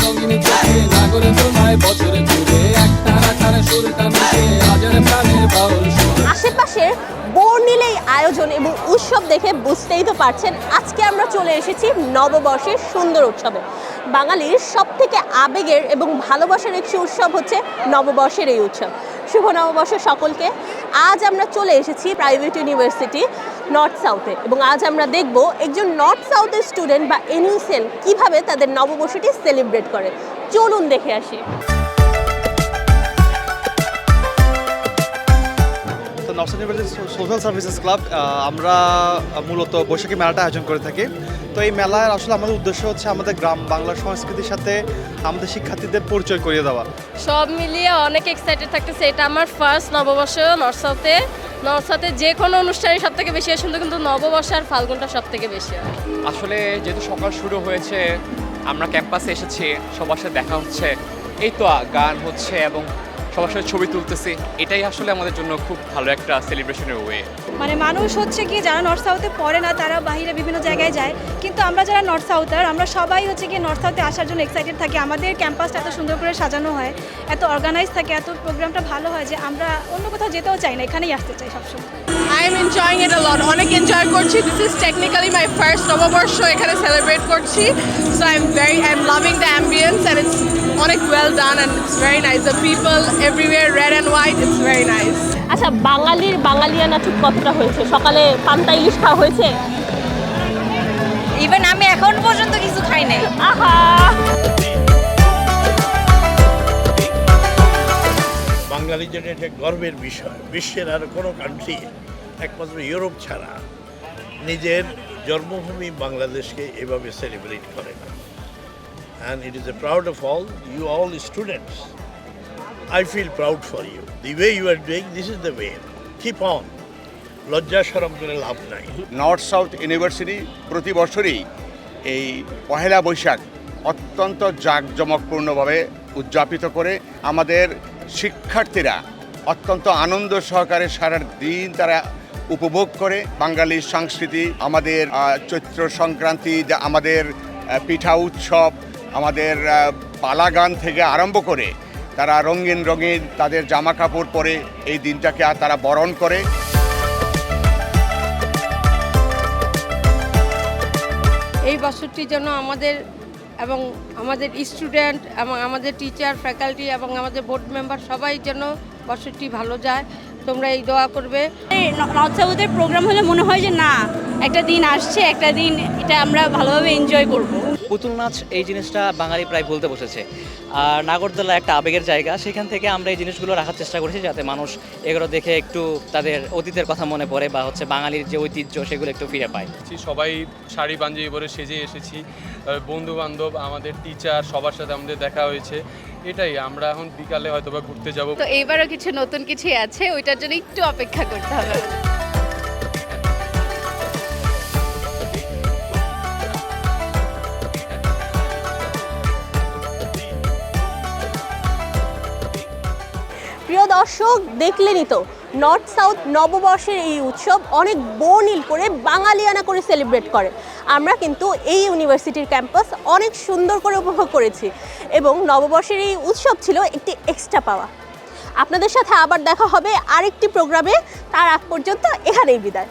রঙিন চোখে নাগরে তোমায় বছরে জুড়ে একটা রাখার সুরটা মিশে হাজার প্রাণের বাউল সুর। আশেপাশের বর্ণিল এই আয়োজন এবং উৎসব দেখে বুঝতেই তো পারছেন আজকে আমরা চলে এসেছি নববর্ষের সুন্দর উৎসবে। বাঙালির সব থেকে আবেগের এবং ভালোবাসার একটি উৎসব হচ্ছে নববর্ষের এই উৎসব। শুভ নববর্ষ সকলকে। আজ আমরা চলে এসেছি প্রাইভেট ইউনিভার্সিটি নর্থ সাউথে এবং আজ আমরা দেখব একজন নর্থ সাউথের স্টুডেন্ট বা এনইউসিএল কীভাবে তাদের নববর্ষটি সেলিব্রেট করে। চলুন দেখে আসি। North university social services club আমরা মূলত বৈশাখী মেলাটা আয়োজন করে থাকি। তো এই মেলার আসলে আমাদের উদ্দেশ্য হচ্ছে আমাদের গ্রাম বাংলার সংস্কৃতির সাথে আমাদের শিক্ষার্থীদের পরিচয় করিয়ে দেওয়া। সব মিলিয়ে অনেক এক্সাইটেড থাকতেছে। এটা আমার ফার্স্ট নববর্ষ নর্থ সাউথে যে কোনো অনুষ্ঠানই সব থেকে বেশি হয়, শুধু কিন্তু নববর্ষ আর ফাল্গুনটা সব থেকে বেশি হয়। আসলে যেহেতু সকাল শুরু হয়েছে, আমরা ক্যাম্পাসে এসেছি, সবার সাথে দেখা হচ্ছে, এই তো গান হচ্ছে এবং সবার সাথে ছবি তুলতেছি। এটাই আসলে আমাদের জন্য খুব ভালো একটা সেলিব্রেশনের ওয়ে। মানে মানুষ হচ্ছে কি যারা নর্থ সাউথে পড়ে না তারা বাইরে বিভিন্ন জায়গায় যায়, কিন্তু আমরা যারা নর্থ সাউথার আমরা সবাই হচ্ছে কি নর্থ সাউথে আসার জন্য এক্সাইটেড থাকি। আমাদের ক্যাম্পাসটা এত সুন্দর করে সাজানো হয়, এত অর্গানাইজ থাকে, এত প্রোগ্রামটা ভালো হয় যে আমরা অন্য কোথাও যেতেও চাই না, এখানেই আসতে চাই সবসময়। I am enjoying it a lot, অনেক এনজয় করছি। This is technically my first Noboborsho এখানে সেলিব্রেট করছি। So I am loving the ambience and it's অনেক well done and it's very nice. The people everywhere red and white, it's very nice. আচ্ছা, বাঙালির বাঙালিয়ানা ঠিক কতটা হয়েছে? সকালে পান্তা ইলিশ খাওয়া হয়েছে? ইভেন আমি এখন পর্যন্ত কিছু খাই নাই। আহা, বাঙালির জন্য এটা গর্বের বিষয়। বিশ্বের আর কোনো কান্ট্রি একমাত্র ইউরোপ ছাড়া নিজের জন্মভূমি বাংলাদেশকে এভাবে সেলিব্রেট করে না। And it is a proud of all you all students. I feel proud for you. The way you are doing, this is the way. Keep on. লজ্জা শরম করে লাভ নাই। নর্থ সাউথ ইউনিভার্সিটি প্রতি বছরই এই পহেলা বৈশাখ অত্যন্ত জাঁকজমকপূর্ণভাবে উদযাপিত করে। আমাদের শিক্ষার্থীরা অত্যন্ত আনন্দ সহকারে সারা দিন তারা উপভোগ করে বাঙালির সংস্কৃতি, আমাদের চৈত্র সংক্রান্তি, আমাদের পিঠা উৎসব, আমাদের পালা গান থেকে আরম্ভ করে তারা রঙিন রঙিন তাদের জামা কাপড় পরে এই দিনটাকে তারা বরণ করে। এই বছরটির জন্য আমাদের এবং আমাদের স্টুডেন্ট এবং আমাদের টিচার ফ্যাকাল্টি এবং আমাদের বোর্ড মেম্বার সবাই যেন বছরটি ভালো যায়, তোমরা এই দোয়া করবে। নর্থ সাউথের প্রোগ্রাম হলে মনে হয় যে না, একটা দিন আসছে, একটা দিন এটা আমরা ভালোভাবে এনজয় করব। পুতুল নাচ এই জিনিসটা বাঙালি প্রায় ভুলতে বসেছে। আর নাগরদোলা একটা আবেগের জায়গা, সেখান থেকে আমরা এই জিনিসগুলো রাখার চেষ্টা করেছি যাতে মানুষ এগুলো দেখে একটু তাদের অতীতের কথা মনে পড়ে বা হচ্ছে বাঙালির যে ঐতিহ্য সেগুলো একটু ফিরে পায়। সবাই শাড়ি পাঞ্জাবি পরে সেজে এসেছি, বন্ধু বান্ধব আমাদের টিচার সবার সাথে আমাদের দেখা হয়েছে। এটাই, আমরা এখন বিকালে হয়তো বা ঘুরতে যাব। তো এইবারও কিছু নতুন কিছু আছে, ওইটার জন্য একটু অপেক্ষা করতে হবে। প্রিয় দর্শক, দেখলেনই তো নর্থ সাউথ নববর্ষের এই উৎসব অনেক বর্ণিল করে বাঙালিয়ানা করে সেলিব্রেট করে। আমরা কিন্তু এই ইউনিভার্সিটির ক্যাম্পাস অনেক সুন্দর করে উপভোগ করেছি এবং নববর্ষের এই উৎসব ছিল একটি এক্সট্রা পাওয়া। আপনাদের সাথে আবার দেখা হবে আরেকটি প্রোগ্রামে। তার আগ পর্যন্ত এখানেই বিদায়।